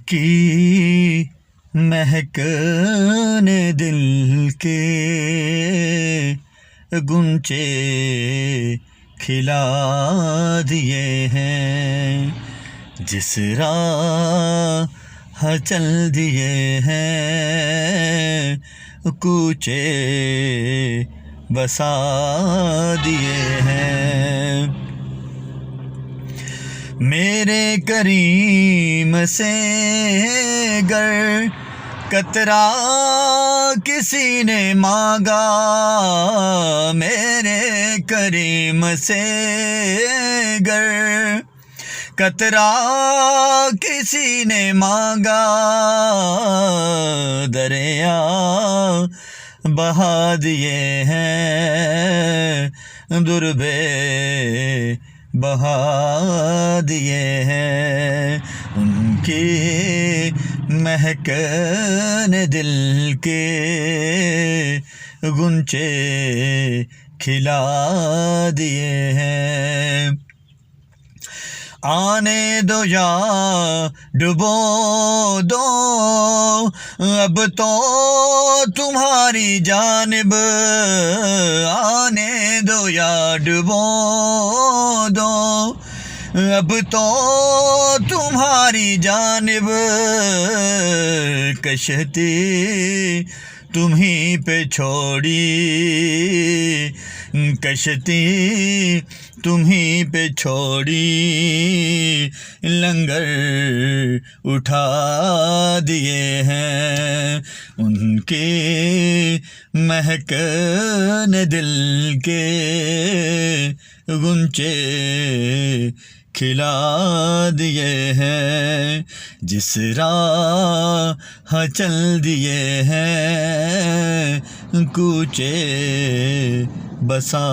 کی مہکنے دل کے گنچے کھلا دیے ہیں، جس راہ چل دیے ہیں کوچے بسا دیے ہیں۔ میرے کریم سے گر قطرہ کسی نے مانگا، میرے کریم سے گر قطرہ کسی نے مانگا، دریا بہا دیے ہیں، دربے بہا دیے ہیں۔ ان کی مہکنے دل کے گنچے کھلا دیے ہیں۔ آنے دو یا ڈبو دو اب تو تمہاری جانب، آنے دو یا ڈبو دو اب تو تمہاری جانب، کشتی تمہیں پہ چھوڑی، کشتی تمہیں پہ چھوڑی، لنگر اٹھا دیے ہیں۔ ان کے مہکنے دل کے گنچے کھلا دیے ہیں، جس راہ چل دیے ہیں کوچے بسا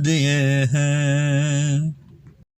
دیے ہیں۔